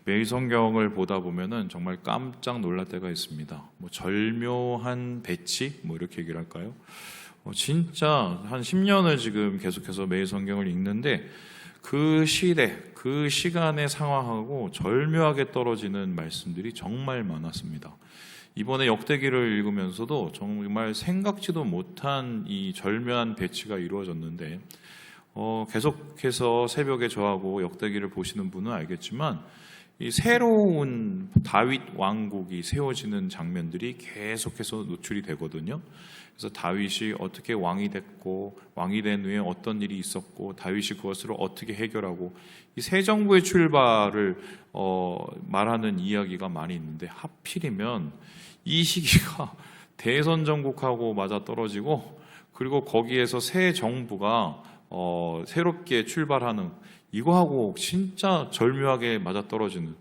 매일 성경을 보다 보면은 정말 깜짝 놀랄 때가 있습니다. 뭐 절묘한 배치, 뭐 이렇게 얘기를 할까요? 진짜 한 10년을 지금 계속해서 매일 성경을 읽는데 그 시대, 그 시간에 상황하고 절묘하게 떨어지는 말씀들이 정말 많았습니다. 이번에 역대기를 읽으면서도 정말 생각지도 못한 이 절묘한 배치가 이루어졌는데 계속해서 새벽에 저하고 역대기를 보시는 분은 알겠지만 이 새로운 다윗 왕국이 세워지는 장면들이 계속해서 노출이 되거든요. 그래서 다윗이 어떻게 왕이 됐고 왕이 된 후에 어떤 일이 있었고 다윗이 그것을 어떻게 해결하고 이 새 정부의 출발을 말하는 이야기가 많이 있는데 하필이면 이 시기가 대선 정국하고 맞아떨어지고 그리고 거기에서 새 정부가 새롭게 출발하는 이거하고 진짜 절묘하게 맞아떨어지는,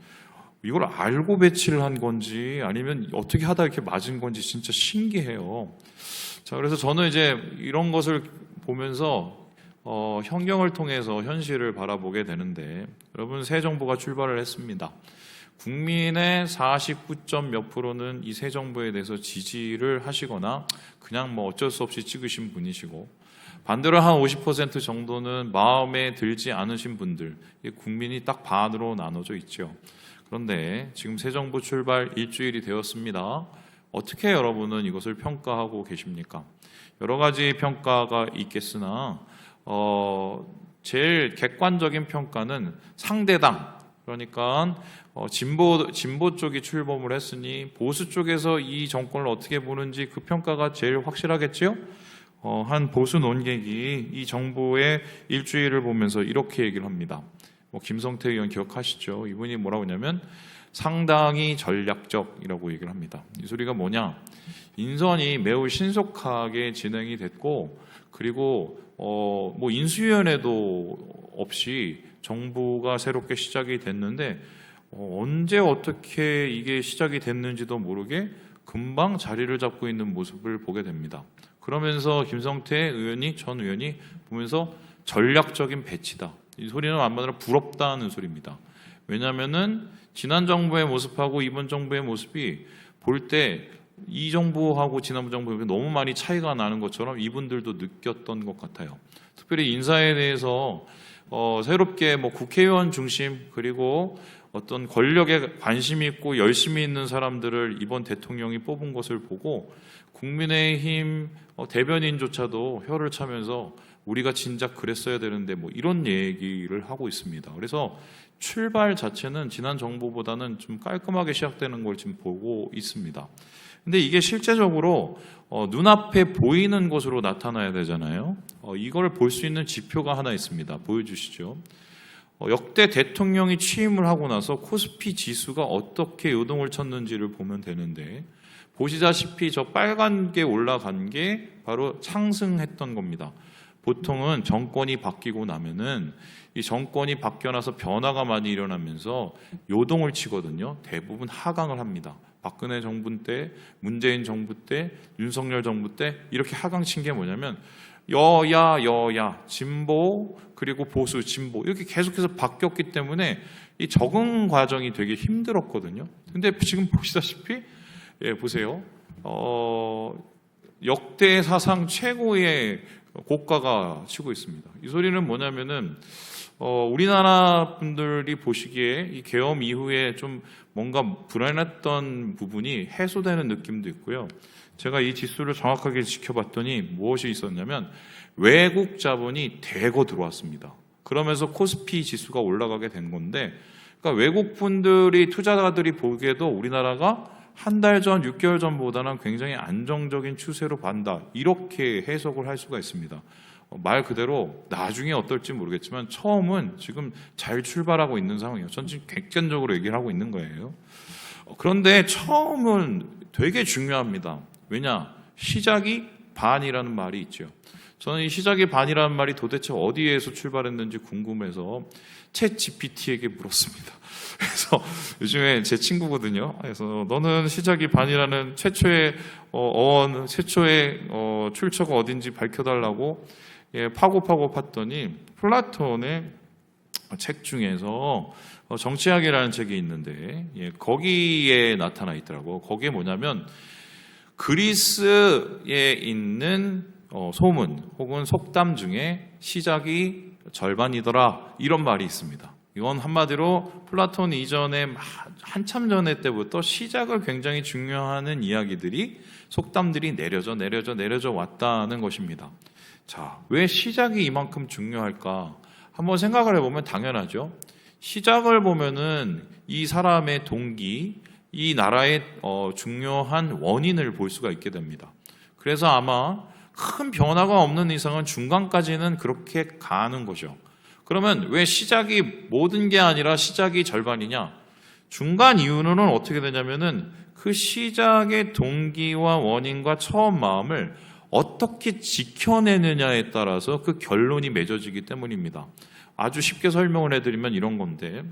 이걸 알고 배치를 한 건지 아니면 어떻게 하다 이렇게 맞은 건지 진짜 신기해요. 자, 그래서 저는 이제 이런 것을 보면서 현경을 통해서 현실을 바라보게 되는데, 여러분, 새 정부가 출발을 했습니다. 국민의 49점 몇 프로는 이 새 정부에 대해서 지지를 하시거나 그냥 뭐 어쩔 수 없이 찍으신 분이시고, 반대로 한 50% 정도는 마음에 들지 않으신 분들, 국민이 딱 반으로 나눠져 있죠. 그런데 지금 새 정부 출발 일주일이 되었습니다. 어떻게 여러분은 이것을 평가하고 계십니까? 여러 가지 평가가 있겠으나 제일 객관적인 평가는 상대당, 그러니까 진보 쪽이 출범을 했으니 보수 쪽에서 이 정권을 어떻게 보는지 그 평가가 제일 확실하겠죠? 한 보수 논객이 이 정부의 일주일을 보면서 이렇게 얘기를 합니다. 김성태 의원 기억하시죠? 이분이 뭐라고 하냐면 상당히 전략적이라고 얘기를 합니다. 이 소리가 뭐냐? 인선이 매우 신속하게 진행이 됐고, 그리고 뭐 인수위원회도 없이 정부가 새롭게 시작이 됐는데 언제 어떻게 이게 시작이 됐는지도 모르게 금방 자리를 잡고 있는 모습을 보게 됩니다. 그러면서 김성태 의원이, 전 의원이 보면서 전략적인 배치다. 이 소리는 한마디로 부럽다는 소리입니다. 왜냐하면은 지난 정부의 모습하고 이번 정부의 모습이 볼 때 이 정부하고 지난번 정부에 너무 많이 차이가 나는 것처럼 이분들도 느꼈던 것 같아요. 특별히 인사에 대해서 새롭게 뭐 국회의원 중심, 그리고 어떤 권력에 관심이 있고 열심히 있는 사람들을 이번 대통령이 뽑은 것을 보고 국민의힘 대변인조차도 혀를 차면서 우리가 진작 그랬어야 되는데 뭐 이런 얘기를 하고 있습니다. 그래서 출발 자체는 지난 정부보다는 좀 깔끔하게 시작되는 걸 지금 보고 있습니다. 근데 이게 실제적으로 눈앞에 보이는 것으로 나타나야 되잖아요. 이걸 볼 수 있는 지표가 하나 있습니다. 보여주시죠. 역대 대통령이 취임을 하고 나서 코스피 지수가 어떻게 요동을 쳤는지를 보면 되는데, 보시다시피 저 빨간 게 올라간 게 바로 상승했던 겁니다. 보통은 정권이 바뀌고 나면은 이 정권이 바뀌어 나서 변화가 많이 일어나면서 요동을 치거든요. 대부분 하강을 합니다. 박근혜 정부 때, 문재인 정부 때, 윤석열 정부 때 이렇게 하강 친 게 뭐냐면 여야, 진보, 그리고 보수, 진보 이렇게 계속해서 바뀌었기 때문에 이 적응 과정이 되게 힘들었거든요. 근데 지금 보시다시피 보세요. 역대 사상 최고의 고가가 치고 있습니다. 이 소리는 뭐냐면은 우리나라 분들이 보시기에 이 계엄 이후에 좀 뭔가 불안했던 부분이 해소되는 느낌도 있고요. 제가 이 지수를 정확하게 지켜봤더니 무엇이 있었냐면 외국 자본이 대거 들어왔습니다. 그러면서 코스피 지수가 올라가게 된 건데, 그러니까 외국 분들이, 투자자들이 보기에도 우리나라가 한 달 전, 6개월 전보다는 굉장히 안정적인 추세로 간다, 이렇게 해석을 할 수가 있습니다. 말 그대로 나중에 어떨지 모르겠지만 처음은 지금 잘 출발하고 있는 상황이에요. 전 지금 객관적으로 얘기를 하고 있는 거예요. 그런데 처음은 되게 중요합니다. 왜냐? 시작이 반이라는 말이 있죠. 저는 이 시작이 반이라는 말이 도대체 어디에서 출발했는지 궁금해서 챗 GPT에게 물었습니다. 그래서 요즘에 제 친구거든요. 그래서 너는 시작이 반이라는 최초의 최초의 출처가 어딘지 밝혀달라고 파고 팠더니 플라톤의 책 중에서 정치학이라는 책이 있는데 거기에 나타나 있더라고. 거기에 뭐냐면 그리스에 있는 소문 혹은 속담 중에 시작이 절반이더라 이런 말이 있습니다. 이건 한마디로 플라톤 이전에 한참 전에 때부터 시작을 굉장히 중요하는 이야기들이 속담들이 내려져 왔다는 것입니다. 자, 왜 시작이 이만큼 중요할까? 한번 생각을 해보면 당연하죠. 시작을 보면은 이 사람의 동기, 이 나라의 중요한 원인을 볼 수가 있게 됩니다. 그래서 아마 큰 변화가 없는 이상은 중간까지는 그렇게 가는 거죠. 그러면 왜 시작이 모든 게 아니라 시작이 절반이냐? 중간 이유는 어떻게 되냐면은 그 시작의 동기와 원인과 처음 마음을 어떻게 지켜내느냐에 따라서 그 결론이 맺어지기 때문입니다. 아주 쉽게 설명을 해드리면 이런 건데,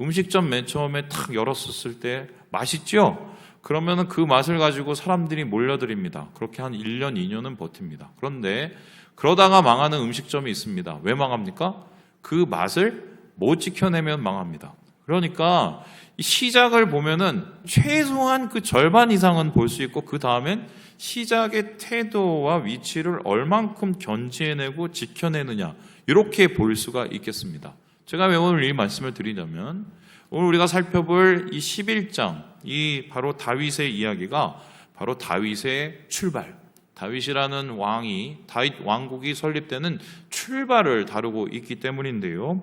음식점 맨 처음에 탁 열었었을 때 맛있죠? 그러면 그 맛을 가지고 사람들이 몰려들입니다. 그렇게 한 1년, 2년은 버팁니다. 그런데 그러다가 망하는 음식점이 있습니다. 왜 망합니까? 그 맛을 못 지켜내면 망합니다. 그러니까 시작을 보면은 최소한 그 절반 이상은 볼 수 있고, 그 다음엔 시작의 태도와 위치를 얼만큼 견지해내고 지켜내느냐, 이렇게 볼 수가 있겠습니다. 제가 왜 오늘 이 말씀을 드리냐면, 오늘 우리가 살펴볼 이 11장, 이 바로 다윗의 이야기가 바로 다윗의 출발, 다윗이라는 다윗 왕국이 설립되는 출발을 다루고 있기 때문인데요.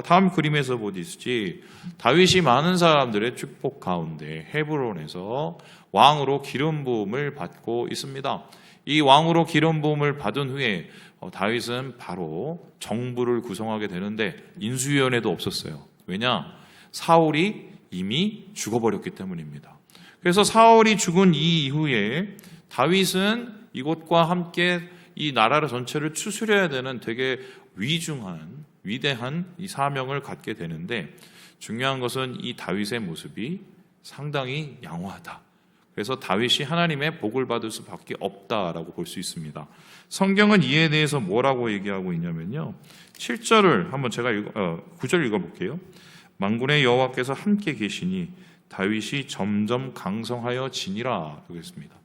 다음 그림에서 보듯이 다윗이 많은 사람들의 축복 가운데 헤브론에서 왕으로 기름 부음을 받고 있습니다. 이 왕으로 기름 부음을 받은 후에 다윗은 바로 정부를 구성하게 되는데 인수위원회도 없었어요. 왜냐? 사울이 이미 죽어버렸기 때문입니다. 그래서 사울이 죽은 이 이후에 다윗은 이곳과 함께 이 나라 전체를 추스려야 되는 되게 위대한 이 사명을 갖게 되는데, 중요한 것은 이 다윗의 모습이 상당히 양호하다. 그래서 다윗이 하나님의 복을 받을 수밖에 없다라고 볼 수 있습니다. 성경은 이에 대해서 뭐라고 얘기하고 있냐면요, 7절을 한번 제가 9절 읽어볼게요. 만군의 여호와께서 함께 계시니 다윗이 점점 강성하여 지니라 그랬습니다.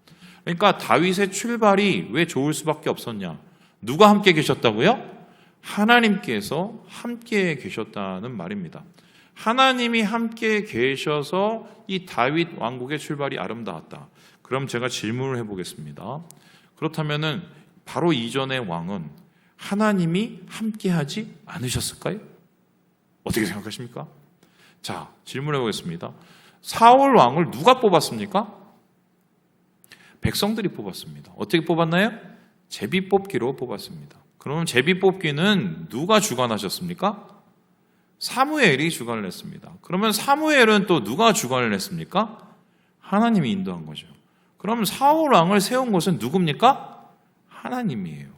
그러니까 다윗의 출발이 왜 좋을 수밖에 없었냐? 누가 함께 계셨다고요? 하나님께서 함께 계셨다는 말입니다. 하나님이 함께 계셔서 이 다윗 왕국의 출발이 아름다웠다. 그럼 제가 질문을 해보겠습니다. 그렇다면은 바로 이전의 왕은 하나님이 함께하지 않으셨을까요? 어떻게 생각하십니까? 자, 질문해 보겠습니다. 사울 왕을 누가 뽑았습니까? 백성들이 뽑았습니다. 어떻게 뽑았나요? 제비뽑기로 뽑았습니다. 그러면 제비뽑기는 누가 주관하셨습니까? 사무엘이 주관을 했습니다. 그러면 사무엘은 또 누가 주관을 했습니까? 하나님이 인도한 거죠. 그럼 사울 왕을 세운 것은 누굽니까? 하나님이에요.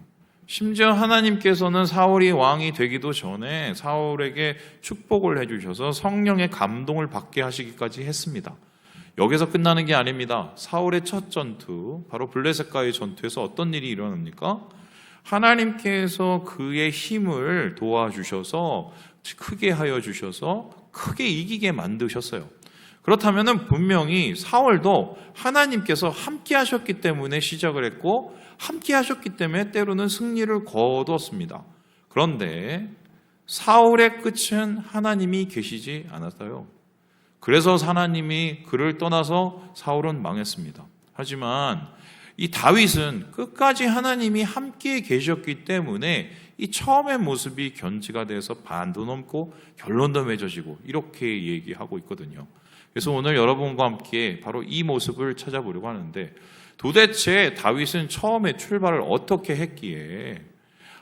심지어 하나님께서는 사울이 왕이 되기도 전에 사울에게 축복을 해주셔서 성령의 감동을 받게 하시기까지 했습니다. 여기서 끝나는 게 아닙니다. 사울의 첫 전투, 바로 블레셋과의 전투에서 어떤 일이 일어납니까? 하나님께서 그의 힘을 도와주셔서 크게 하여 주셔서 크게 이기게 만드셨어요. 그렇다면 분명히 사울도 하나님께서 함께 하셨기 때문에 시작을 했고, 함께 하셨기 때문에 때로는 승리를 거두었습니다. 그런데 사울의 끝은 하나님이 계시지 않았어요. 그래서 하나님이 그를 떠나서 사울은 망했습니다. 하지만 이 다윗은 끝까지 하나님이 함께 계셨기 때문에 이 처음의 모습이 견지가 돼서 반도 넘고 결론도 맺어지고 이렇게 얘기하고 있거든요. 그래서 오늘 여러분과 함께 바로 이 모습을 찾아보려고 하는데, 도대체 다윗은 처음에 출발을 어떻게 했기에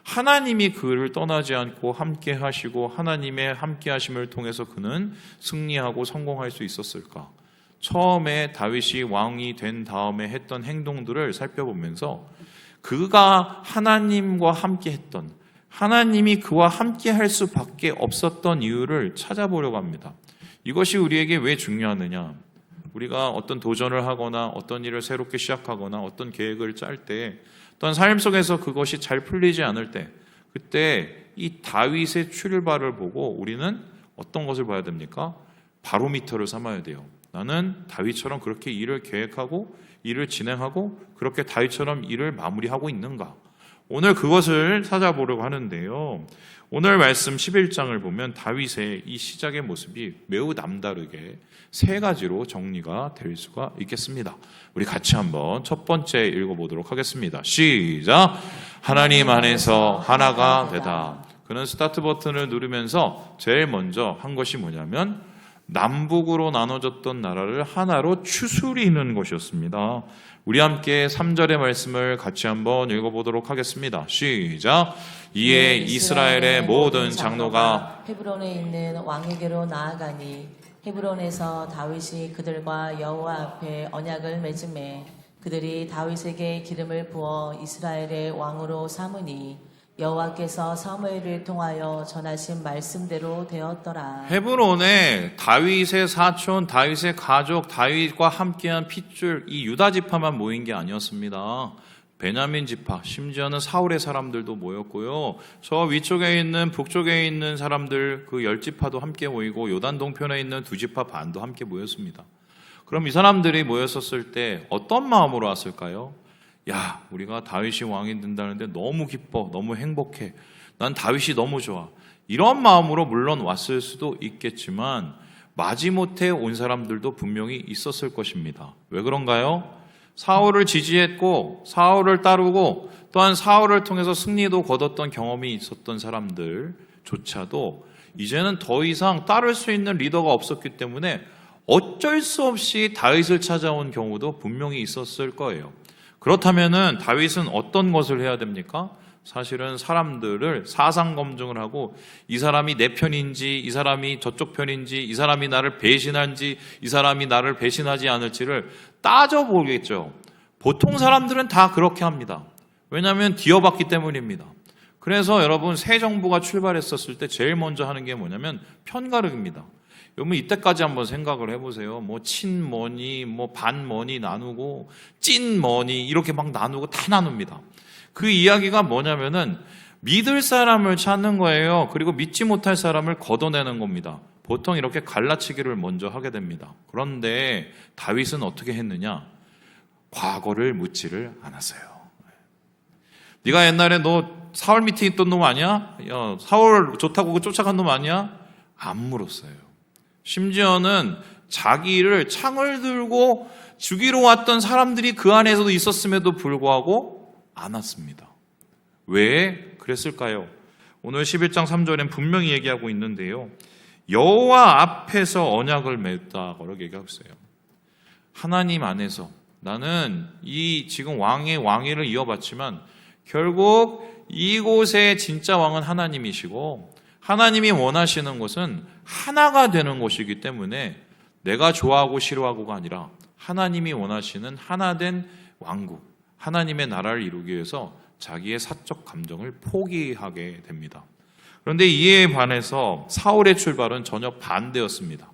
하나님이 그를 떠나지 않고 함께 하시고 하나님의 함께 하심을 통해서 그는 승리하고 성공할 수 있었을까? 처음에 다윗이 왕이 된 다음에 했던 행동들을 살펴보면서 그가 하나님과 함께 했던, 하나님이 그와 함께 할 수밖에 없었던 이유를 찾아보려고 합니다. 이것이 우리에게 왜 중요하느냐? 우리가 어떤 도전을 하거나 어떤 일을 새롭게 시작하거나 어떤 계획을 짤 때, 어떤 삶 속에서 그것이 잘 풀리지 않을 때, 그때 이 다윗의 출발을 보고 우리는 어떤 것을 봐야 됩니까? 바로미터를 삼아야 돼요. 나는 다윗처럼 그렇게 일을 계획하고 일을 진행하고 그렇게 다윗처럼 일을 마무리하고 있는가? 오늘 그것을 찾아보려고 하는데요. 오늘 말씀 11장을 보면 다윗의 이 시작의 모습이 매우 남다르게 세 가지로 정리가 될 수가 있겠습니다. 우리 같이 한번 첫 번째 읽어보도록 하겠습니다. 시작! 하나님 안에서 하나가 되다. 그는 스타트 버튼을 누르면서 제일 먼저 한 것이 뭐냐면 남북으로 나눠졌던 나라를 하나로 추스리는 것이었습니다. 우리 함께 3절의 말씀을 같이 한번 읽어보도록 하겠습니다. 시작! 이에 이스라엘의 모든 장로가 헤브론에 있는 왕에게로 나아가니 헤브론에서 다윗이 그들과 여호와 앞에 언약을 맺음에 그들이 다윗에게 기름을 부어 이스라엘의 왕으로 삼으니 여호와께서 사무엘을 통하여 전하신 말씀대로 되었더라. 헤브론에 다윗의 사촌, 다윗의 가족, 다윗과 함께한 핏줄 이 유다 지파만 모인 게 아니었습니다. 베냐민 지파, 심지어는 사울의 사람들도 모였고요. 저 위쪽에 있는 북쪽에 있는 사람들 그 10지파도 함께 모이고 요단 동편에 있는 2지파 반도 함께 모였습니다. 그럼 이 사람들이 모였었을 때 어떤 마음으로 왔을까요? 야, 우리가 다윗이 왕이 된다는데 너무 기뻐, 너무 행복해. 난 다윗이 너무 좋아. 이런 마음으로 물론 왔을 수도 있겠지만 마지못해 온 사람들도 분명히 있었을 것입니다. 왜 그런가요? 사울을 지지했고 사울을 따르고 또한 사울을 통해서 승리도 거뒀던 경험이 있었던 사람들조차도 이제는 더 이상 따를 수 있는 리더가 없었기 때문에 어쩔 수 없이 다윗을 찾아온 경우도 분명히 있었을 거예요. 그렇다면은 다윗은 어떤 것을 해야 됩니까? 사실은 사람들을 사상 검증을 하고 이 사람이 내 편인지 이 사람이 저쪽 편인지 이 사람이 나를 배신한지 이 사람이 나를 배신하지 않을지를 따져보겠죠. 보통 사람들은 다 그렇게 합니다. 왜냐하면 뒤어봤기 때문입니다. 그래서 여러분 새 정부가 출발했었을 때 제일 먼저 하는 게 뭐냐면 편가르기입니다. 여러분 이때까지 한번 생각을 해보세요. 뭐 친머니, 뭐 반머니 나누고 찐머니 이렇게 막 나누고 다 나눕니다. 그 이야기가 뭐냐면은 믿을 사람을 찾는 거예요. 그리고 믿지 못할 사람을 걷어내는 겁니다. 보통 이렇게 갈라치기를 먼저 하게 됩니다. 그런데 다윗은 어떻게 했느냐? 과거를 묻지를 않았어요. 네가 옛날에 너 사울 밑에 있던 놈 아니야? 야, 사울 좋다고 쫓아간 놈 아니야? 안 물었어요. 심지어는 자기를 창을 들고 죽이러 왔던 사람들이 그 안에서도 있었음에도 불구하고 안 왔습니다. 왜 그랬을까요? 오늘 11장 3절엔 분명히 얘기하고 있는데요. 여호와 앞에서 언약을 맺다고 얘기하고 있어요. 하나님 안에서 나는 이 지금 왕의 왕위를 이어받지만 결국 이곳의 진짜 왕은 하나님이시고 하나님이 원하시는 것은 하나가 되는 것이기 때문에 내가 좋아하고 싫어하고가 아니라 하나님이 원하시는 하나된 왕국, 하나님의 나라를 이루기 위해서 자기의 사적 감정을 포기하게 됩니다. 그런데 이에 반해서 사울의 출발은 전혀 반대였습니다.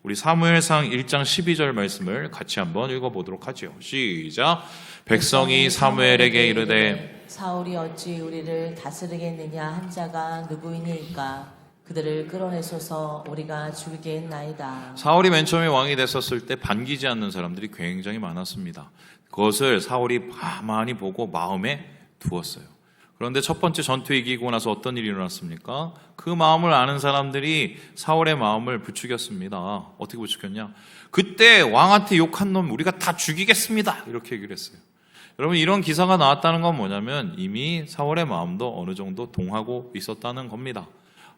우리 사무엘상 1장 12절 말씀을 같이 한번 읽어보도록 하죠. 시작! 백성이 사무엘에게 이르되 사울이 어찌 우리를 다스리겠느냐 한 자가 누구이니까 그들을 끌어내소서 우리가 죽이겠나이다. 사울이 맨 처음에 왕이 됐었을 때 반기지 않는 사람들이 굉장히 많았습니다. 그것을 사울이 가만히 보고 마음에 두었어요. 그런데 첫 번째 전투에 이기고 나서 어떤 일이 일어났습니까? 그 마음을 아는 사람들이 사울의 마음을 부추겼습니다. 어떻게 부추겼냐? 그때 왕한테 욕한 놈 우리가 다 죽이겠습니다. 이렇게 얘기를 했어요. 여러분 이런 기사가 나왔다는 건 뭐냐면 이미 사울의 마음도 어느 정도 동하고 있었다는 겁니다.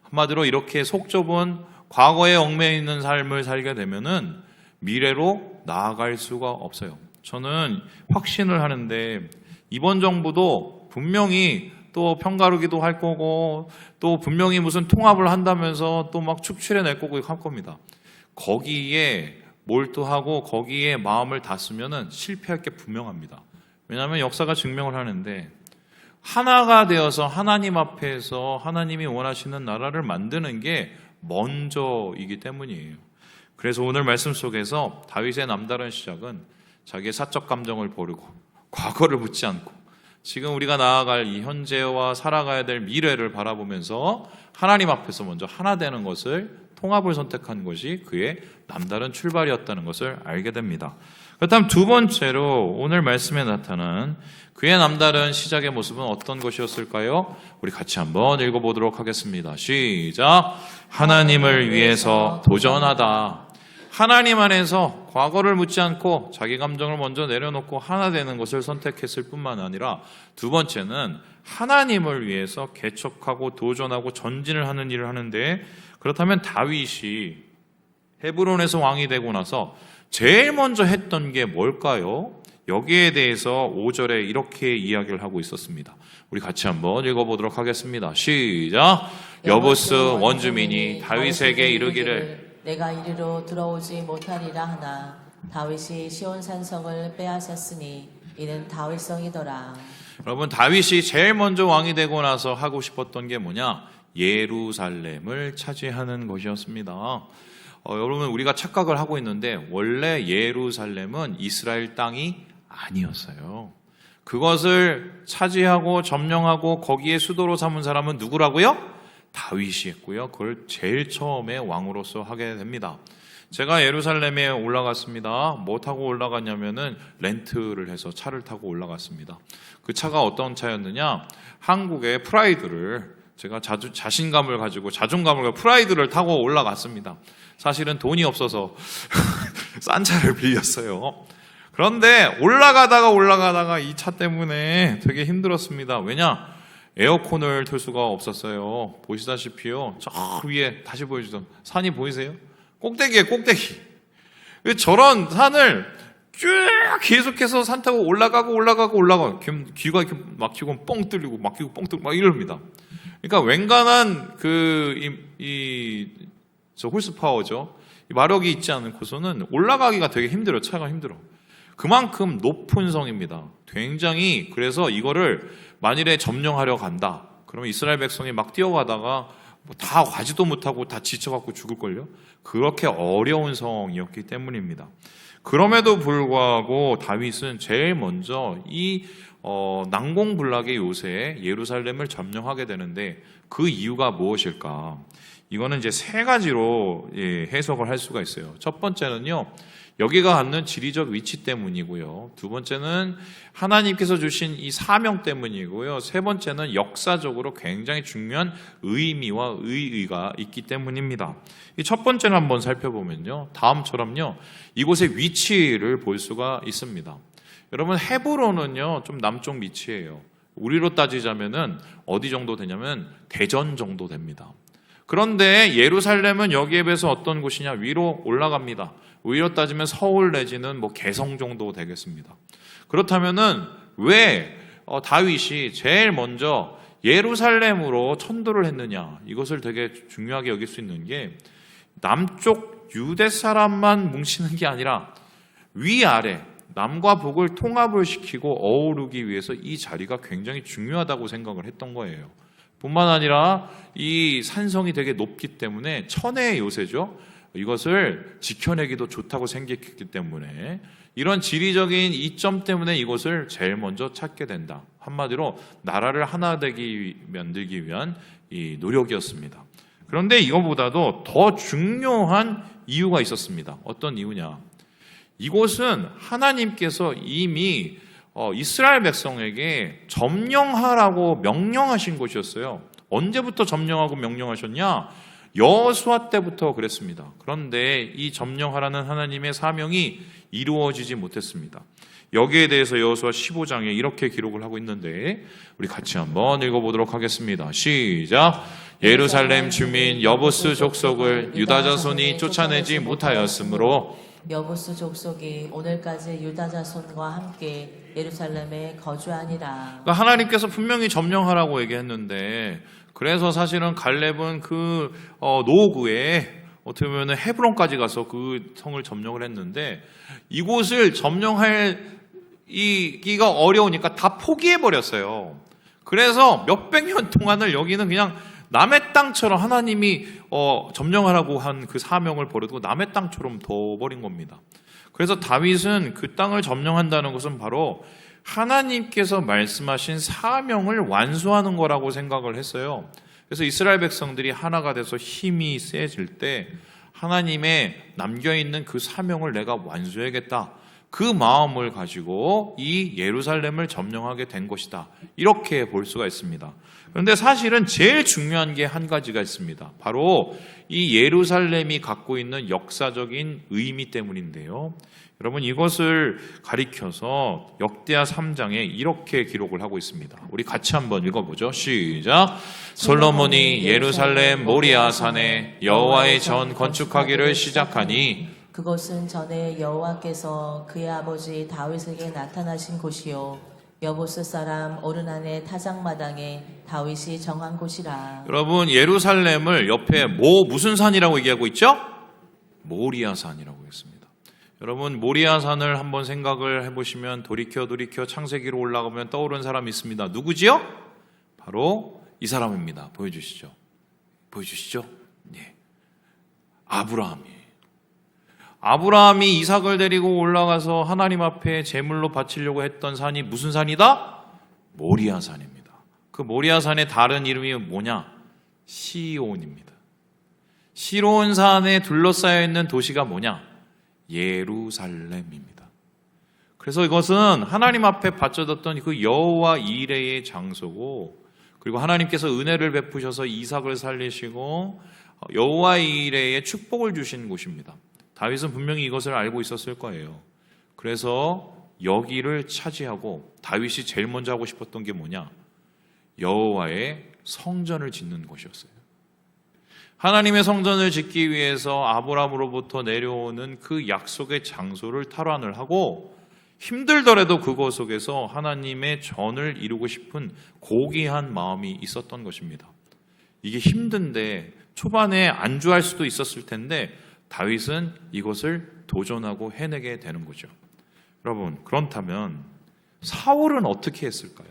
한마디로 이렇게 속 좁은 과거에 얽매여 있는 삶을 살게 되면은 미래로 나아갈 수가 없어요. 저는 확신을 하는데 이번 정부도 분명히 또 편가르기도 할 거고 또 분명히 무슨 통합을 한다면서 또 막 축출해낼 거고 할 겁니다. 거기에 몰두하고 거기에 마음을 닫으면은 실패할 게 분명합니다. 왜냐하면 역사가 증명을 하는데 하나가 되어서 하나님 앞에서 하나님이 원하시는 나라를 만드는 게 먼저이기 때문이에요. 그래서 오늘 말씀 속에서 다윗의 남다른 시작은 자기의 사적 감정을 버리고 과거를 묻지 않고 지금 우리가 나아갈 이 현재와 살아가야 될 미래를 바라보면서 하나님 앞에서 먼저 하나 되는 것을, 통합을 선택한 것이 그의 남다른 출발이었다는 것을 알게 됩니다. 그렇다면 두 번째로 오늘 말씀에 나타난 그의 남다른 시작의 모습은 어떤 것이었을까요? 우리 같이 한번 읽어보도록 하겠습니다. 시작. 하나님을 위해서 도전하다. 하나님 안에서 과거를 묻지 않고 자기 감정을 먼저 내려놓고 하나 되는 것을 선택했을 뿐만 아니라 두 번째는 하나님을 위해서 개척하고 도전하고 전진을 하는 일을 하는데, 그렇다면 다윗이 헤브론에서 왕이 되고 나서 제일 먼저 했던 게 뭘까요? 여기에 대해서 5절에 이렇게 이야기를 하고 있었습니다. 우리 같이 한번 읽어보도록 하겠습니다. 시작. 여부스 원주민이 다윗에게 이르기를 내가 이리로 들어오지 못하리라 하나 다윗이 시온 산성을 빼앗았으니 이는 다윗성이더라. 여러분, 다윗이 제일 먼저 왕이 되고 나서 하고 싶었던 게 뭐냐? 예루살렘을 차지하는 것이었습니다. 여러분, 우리가 착각을 하고 있는데 원래 예루살렘은 이스라엘 땅이 아니었어요. 그것을 차지하고 점령하고 거기에 수도로 삼은 사람은 누구라고요? 다윗이 했고요. 그걸 제일 처음에 왕으로서 하게 됩니다. 제가 예루살렘에 올라갔습니다. 뭐 타고 올라갔냐면은 렌트를 해서 차를 타고 올라갔습니다. 그 차가 어떤 차였느냐? 한국의 프라이드를, 제가 자신감을 가지고 자존감을 가지고 프라이드를 타고 올라갔습니다. 사실은 돈이 없어서 싼 차를 빌렸어요. 그런데 올라가다가 이 차 때문에 되게 힘들었습니다. 왜냐? 에어컨을 틀 수가 없었어요. 보시다시피요, 저 위에 다시 보여주던 산이 보이세요? 꼭대기에 꼭대기. 저런 산을 쭉 계속해서 산 타고 올라가고 귀가 이렇게 막히고 뻥 뚫리고 막히고 뻥 뚫리고 막 이럽니다. 그러니까 웬간한 저 홀스파워죠. 마력이 있지 않고서는 올라가기가 되게 힘들어요. 차가 힘들어. 그만큼 높은 성입니다. 굉장히. 그래서 이거를 만일에 점령하려 간다, 그러면 이스라엘 백성이 막 뛰어가다가 다 가지도 못하고 다 지쳐갖고 죽을걸요? 그렇게 어려운 성이었기 때문입니다. 그럼에도 불구하고 다윗은 제일 먼저 이 난공불락의 요새에 예루살렘을 점령하게 되는데, 그 이유가 무엇일까? 이거는 이제 세 가지로 해석을 할 수가 있어요. 첫 번째는요, 여기가 갖는 지리적 위치 때문이고요. 두 번째는 하나님께서 주신 이 사명 때문이고요. 세 번째는 역사적으로 굉장히 중요한 의미와 의의가 있기 때문입니다. 이 첫 번째를 한번 살펴보면요, 다음처럼요, 이곳의 위치를 볼 수가 있습니다. 여러분, 헤브론은요 좀 남쪽 위치예요. 우리로 따지자면은 어디 정도 되냐면 대전 정도 됩니다. 그런데 예루살렘은 여기에 비해서 어떤 곳이냐? 위로 올라갑니다. 위로 따지면 서울 내지는 개성 정도 되겠습니다. 그렇다면은 왜 다윗이 제일 먼저 예루살렘으로 천도를 했느냐? 이것을 되게 중요하게 여길 수 있는 게, 남쪽 유대 사람만 뭉치는 게 아니라 위아래 남과 북을 통합을 시키고 어우르기 위해서 이 자리가 굉장히 중요하다고 생각을 했던 거예요. 뿐만 아니라 이 산성이 되게 높기 때문에 천혜의 요새죠. 이것을 지켜내기도 좋다고 생각했기 때문에 이런 지리적인 이점 때문에 이것을 제일 먼저 찾게 된다. 한마디로 나라를 하나 되기 만들기 위한 이 노력이었습니다. 그런데 이거보다도 더 중요한 이유가 있었습니다. 어떤 이유냐? 이곳은 하나님께서 이미 이스라엘 백성에게 점령하라고 명령하신 곳이었어요. 언제부터 점령하고 명령하셨냐? 여호수아 때부터 그랬습니다. 그런데 이 점령하라는 하나님의 사명이 이루어지지 못했습니다. 여기에 대해서 여호수아 15장에 이렇게 기록을 하고 있는데, 우리 같이 한번 읽어보도록 하겠습니다. 시작. 예루살렘 주민 여부스 족속을 유다 자손이 쫓아내지 못하였으므로 여부스 족속이 오늘까지 유다 자손과 함께 예루살렘에 거주하니라. 그러니까 하나님께서 분명히 점령하라고 얘기했는데, 그래서 사실은 갈렙은 그 노구에 어떻게 보면 헤브론까지 가서 그 성을 점령을 했는데, 이곳을 점령하기가 어려우니까 다 포기해 버렸어요. 그래서 몇백 년 동안을 여기는 그냥 남의 땅처럼 하나님이 점령하라고 한 그 사명을 버리고 남의 땅처럼 둬버린 겁니다. 그래서 다윗은 그 땅을 점령한다는 것은 바로 하나님께서 말씀하신 사명을 완수하는 거라고 생각을 했어요. 그래서 이스라엘 백성들이 하나가 돼서 힘이 세질 때 하나님의 남겨있는 그 사명을 내가 완수해야겠다. 그 마음을 가지고 이 예루살렘을 점령하게 된 것이다. 이렇게 볼 수가 있습니다. 그런데 사실은 제일 중요한 게 한 가지가 있습니다. 바로 이 예루살렘이 갖고 있는 역사적인 의미 때문인데요. 여러분, 이것을 가리켜서 역대하 3장에 이렇게 기록을 하고 있습니다. 우리 같이 한번 읽어보죠. 시작. 솔로몬이 예루살렘 모리아 산에 여호와의 전 건축하기를 시작하니 그곳은 전에 여호와께서 그의 아버지 다윗에게 나타나신 곳이요 여부스 사람 오르난의 타작마당에 다윗이 정한 곳이라. 여러분, 예루살렘을 옆에 무슨 산이라고 얘기하고 있죠? 모리아 산이라고 했습니다. 여러분, 모리아 산을 한번 생각을 해보시면 돌이켜 창세기로 올라가면 떠오르는 사람이 있습니다. 누구지요? 바로 이 사람입니다. 보여주시죠. 네. 아브라함이 이삭을 데리고 올라가서 하나님 앞에 제물로 바치려고 했던 산이 무슨 산이다? 모리아 산입니다. 그 모리아 산의 다른 이름이 뭐냐? 시온입니다. 시온 산에 둘러싸여 있는 도시가 뭐냐? 예루살렘입니다. 그래서 이것은 하나님 앞에 바쳐졌던 그 여호와 이레의 장소고, 그리고 하나님께서 은혜를 베푸셔서 이삭을 살리시고 여호와 이레의 축복을 주신 곳입니다. 다윗은 분명히 이것을 알고 있었을 거예요. 그래서 여기를 차지하고 다윗이 제일 먼저 하고 싶었던 게 뭐냐? 여호와의 성전을 짓는 것이었어요. 하나님의 성전을 짓기 위해서 아브라함으로부터 내려오는 그 약속의 장소를 탈환을 하고 힘들더라도 그것 속에서 하나님의 전을 이루고 싶은 고귀한 마음이 있었던 것입니다. 이게 힘든데 초반에 안주할 수도 있었을 텐데 다윗은 이것을 도전하고 해내게 되는 거죠. 여러분, 그렇다면 사울은 어떻게 했을까요?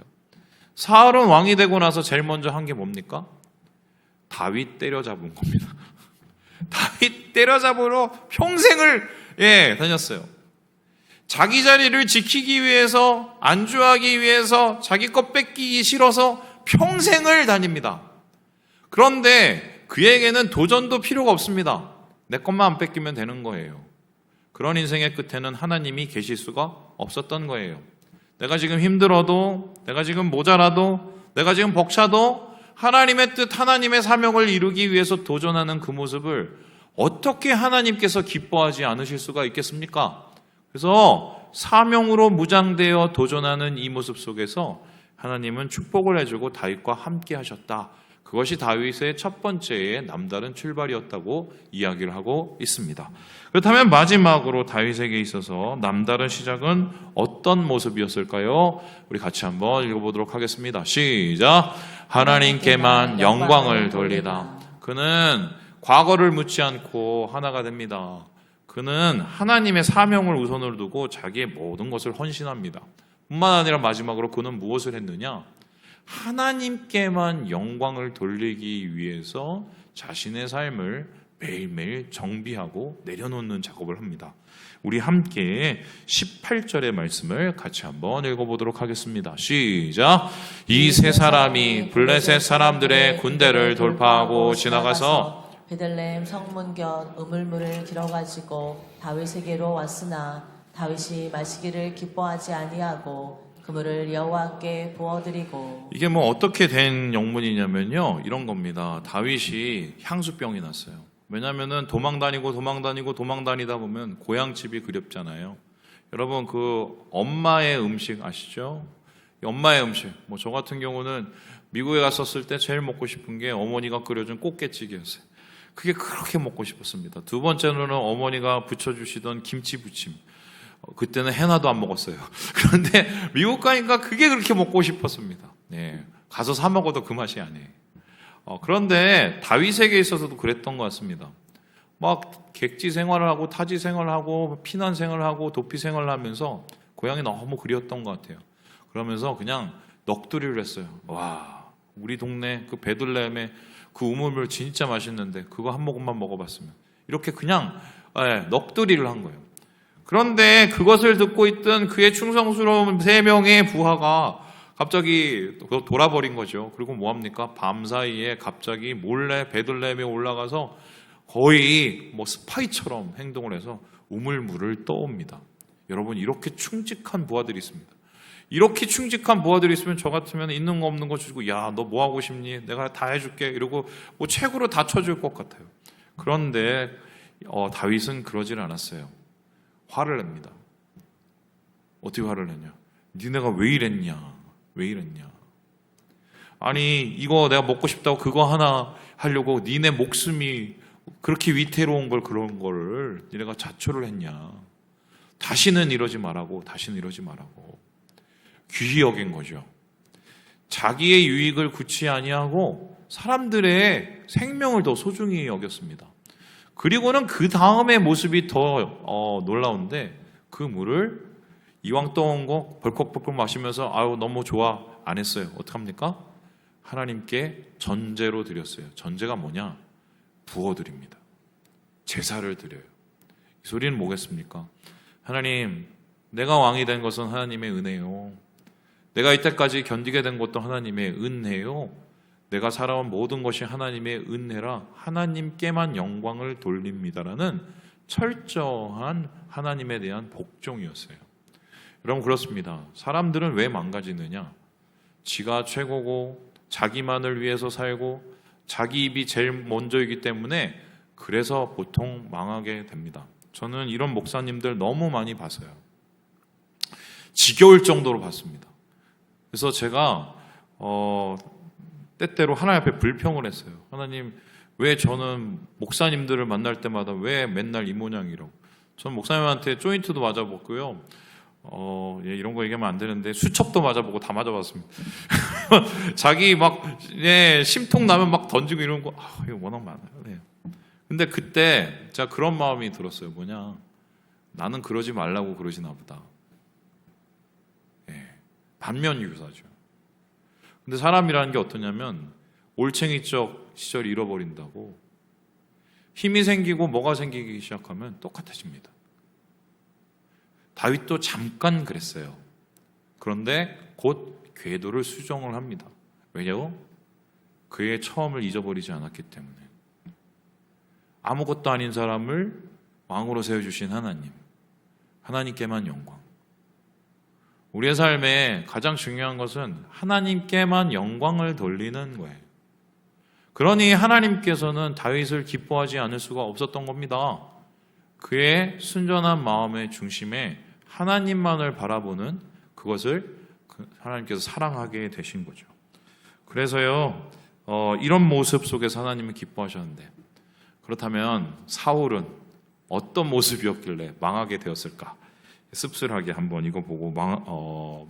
사울은 왕이 되고 나서 제일 먼저 한 게 뭡니까? 다윗 때려잡은 겁니다. 다윗 때려잡으러 평생을 다녔어요. 자기 자리를 지키기 위해서, 안주하기 위해서, 자기 것 뺏기기 싫어서 평생을 다닙니다. 그런데 그에게는 도전도 필요가 없습니다. 내 것만 안 뺏기면 되는 거예요. 그런 인생의 끝에는 하나님이 계실 수가 없었던 거예요. 내가 지금 힘들어도, 내가 지금 모자라도, 내가 지금 벅차도 하나님의 뜻, 하나님의 사명을 이루기 위해서 도전하는 그 모습을 어떻게 하나님께서 기뻐하지 않으실 수가 있겠습니까? 그래서 사명으로 무장되어 도전하는 이 모습 속에서 하나님은 축복을 해주고 다윗과 함께 하셨다. 그것이 다윗의 첫 번째의 남다른 출발이었다고 이야기를 하고 있습니다. 그렇다면 마지막으로 다윗에게 있어서 남다른 시작은 어떤 모습이었을까요? 우리 같이 한번 읽어보도록 하겠습니다. 시작. 하나님께만 영광을 돌리다. 그는 과거를 묻지 않고 하나가 됩니다. 그는 하나님의 사명을 우선으로 두고 자기의 모든 것을 헌신합니다. 뿐만 아니라 마지막으로 그는 무엇을 했느냐? 하나님께만 영광을 돌리기 위해서 자신의 삶을 매일매일 정비하고 내려놓는 작업을 합니다. 우리 함께 18절의 말씀을 같이 한번 읽어보도록 하겠습니다. 시작. 이 세 사람이 블레셋 사람들의 군대를 돌파하고 지나가서 베들레헴 성문 곁 우물물을 길어가지고 다윗에게로 왔으나 다윗이 마시기를 기뻐하지 아니하고 그 물을 여호와께 부어드리고. 이게 뭐 어떻게 된 영문이냐면요, 이런 겁니다. 다윗이 향수병이 났어요. 왜냐하면은 도망다니다 보면 고향집이 그립잖아요. 여러분, 그 엄마의 음식 아시죠? 엄마의 음식. 뭐 저 같은 경우는 미국에 갔었을 때 제일 먹고 싶은 게 어머니가 끓여준 꽃게찌개였어요. 그게 그렇게 먹고 싶었습니다. 두 번째로는 어머니가 부쳐주시던 김치 부침. 그때는 해나도 안 먹었어요. 그런데 미국 가니까 그게 그렇게 먹고 싶었습니다. 네, 가서 사 먹어도 그 맛이 아니에요. 그런데 다윗에게 있어서도 그랬던 것 같습니다. 막 객지 생활을 하고 타지 생활을 하고 피난 생활을 하고 도피 생활을 하면서 고향이 너무 그리웠던 것 같아요. 그러면서 그냥 넋두리를 했어요. 와, 우리 동네 그 베들레헴에 그 우물물 진짜 맛있는데 그거 한 모금만 먹어봤으면, 이렇게 그냥 넋두리를 한 거예요. 그런데 그것을 듣고 있던 그의 충성스러운 3명의 부하가 갑자기 돌아버린 거죠. 그리고 뭐합니까? 밤사이에 갑자기 몰래 베들레헴에 올라가서 거의 뭐 스파이처럼 행동을 해서 우물물을 떠옵니다. 여러분, 이렇게 충직한 부하들이 있습니다. 이렇게 충직한 부하들이 있으면 저 같으면 있는 거 없는 거 주고, 야, 너 뭐 하고 싶니? 내가 다 해줄게. 이러고 뭐 책으로 다 쳐줄 것 같아요. 그런데 다윗은 그러질 않았어요. 화를 냅니다. 어떻게 화를 내냐? 니네가 왜 이랬냐? 왜 이랬냐? 아니, 이거 내가 먹고 싶다고 그거 하나 하려고 니네 목숨이 그렇게 위태로운 걸, 그런 거를 니네가 자초를 했냐? 다시는 이러지 말라고, 다시는 이러지 말라고. 귀히 여긴 거죠. 자기의 유익을 굳이 아니하고 사람들의 생명을 더 소중히 여겼습니다. 그리고는 그 다음의 모습이 더 놀라운데, 그 물을 이왕 떠온 거 벌컥벌컥 마시면서 아유 너무 좋아 안 했어요. 어떡합니까? 하나님께 전제로 드렸어요. 전제가 뭐냐? 부어드립니다. 제사를 드려요. 이 소리는 뭐겠습니까? 하나님, 내가 왕이 된 것은 하나님의 은혜요. 내가 이때까지 견디게 된 것도 하나님의 은혜요. 내가 살아온 모든 것이 하나님의 은혜라 하나님께만 영광을 돌립니다라는 철저한 하나님에 대한 복종이었어요. 여러분, 그렇습니다. 사람들은 왜 망가지느냐? 지가 최고고 자기만을 위해서 살고 자기 입이 제일 먼저이기 때문에 그래서 보통 망하게 됩니다. 저는 이런 목사님들 너무 많이 봤어요. 지겨울 정도로 봤습니다. 그래서 제가 때때로 하나님 앞에 불평을 했어요. 하나님, 왜 저는 목사님들을 만날 때마다 왜 맨날 이 모양이라고. 저는 목사님한테 조인트도 맞아봤고요. 이런 거 얘기하면 안 되는데 수첩도 맞아보고 다 맞아봤습니다. 자기 막 심통 나면 막 던지고 이런 거 이거 워낙 많아요. 네. 근데 그때 제가 그런 마음이 들었어요. 뭐냐, 나는 그러지 말라고 그러시나 보다. 반면 유사죠. 근데 사람이라는 게 어떠냐면 올챙이적 시절 잃어버린다고 힘이 생기고 뭐가 생기기 시작하면 똑같아집니다. 다윗도 잠깐 그랬어요. 그런데 곧 궤도를 수정을 합니다. 왜냐고? 그의 처음을 잊어버리지 않았기 때문에. 아무것도 아닌 사람을 왕으로 세워주신 하나님, 하나님께만 영광. 우리의 삶에 가장 중요한 것은 하나님께만 영광을 돌리는 거예요. 그러니 하나님께서는 다윗을 기뻐하지 않을 수가 없었던 겁니다. 그의 순전한 마음의 중심에 하나님만을 바라보는 그것을 하나님께서 사랑하게 되신 거죠. 그래서요, 이런 모습 속에서 하나님은 기뻐하셨는데, 그렇다면 사울은 어떤 모습이었길래 망하게 되었을까? 씁쓸하게 한번 이거 보고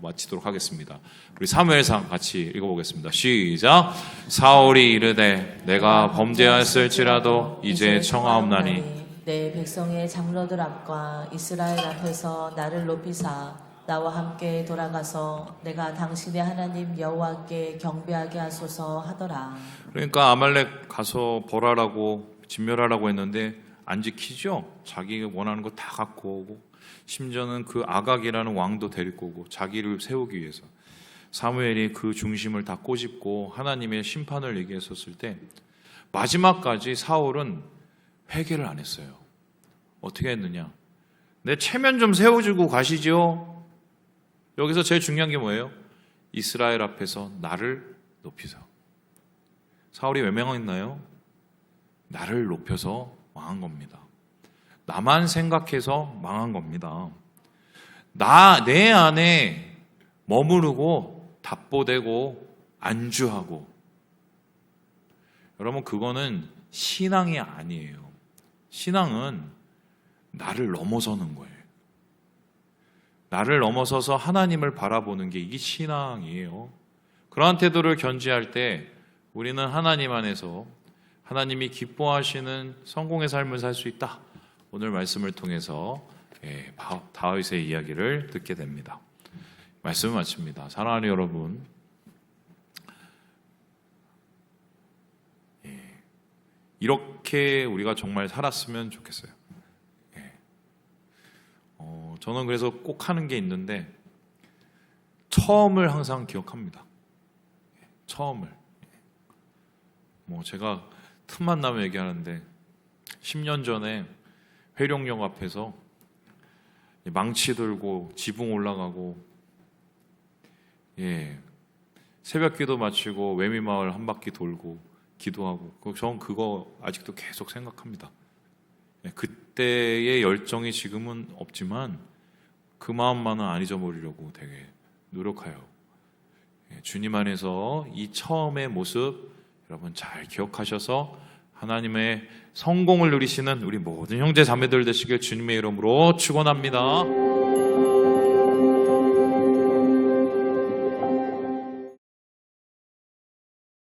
마치도록 하겠습니다. 우리 사무엘상 같이 읽어보겠습니다. 시작. 사울이 이르되 내가 범죄하였을지라도 이제 청하옵나니 내 백성의 장로들 앞과 이스라엘 앞에서 나를 높이사 나와 함께 돌아가서 내가 당신의 하나님 여호와께 경배하게 하소서 하더라. 그러니까 아말렉 가서 벌하라고 진멸하라고 했는데 안 지키죠. 자기가 원하는 거 다 갖고 오고, 심지어는 그 아각이라는 왕도 데리고 오고 자기를 세우기 위해서 사무엘이 그 중심을 다 꼬집고 하나님의 심판을 얘기했었을 때 마지막까지 사울은 회개를 안 했어요. 어떻게 했느냐? 내 체면 좀 세워주고 가시죠. 여기서 제일 중요한 게 뭐예요? 이스라엘 앞에서 나를 높이서. 사울이 왜 망했나요? 나를 높여서 망한 겁니다. 나만 생각해서 망한 겁니다. 내 안에 머무르고 답보대고 안주하고, 여러분, 그거는 신앙이 아니에요. 신앙은 나를 넘어서는 거예요. 나를 넘어서서 하나님을 바라보는 게 이게 신앙이에요. 그러한 태도를 견지할 때 우리는 하나님 안에서 하나님이 기뻐하시는 성공의 삶을 살 수 있다. 오늘 말씀을 통해서 다윗의 이야기를 듣게 됩니다. 말씀을 마칩니다. 사랑하는 여러분, 이렇게 우리가 정말 살았으면 좋겠어요. 저는 그래서 꼭 하는 게 있는데 처음을 항상 기억합니다. 처음을. 제가 틈만 나면 얘기하는데 10년 전에 회룡역 앞에서 망치 들고 지붕 올라가고 새벽기도 마치고 외미마을 한 바퀴 돌고 기도하고 저는 그거 아직도 계속 생각합니다. 그때의 열정이 지금은 없지만 그 마음만은 안 잊어버리려고 되게 노력해요. 주님 안에서 이 처음의 모습 여러분 잘 기억하셔서 하나님의 성공을 누리시는 우리 모든 형제 자매들 되시길 주님의 이름으로 축원합니다.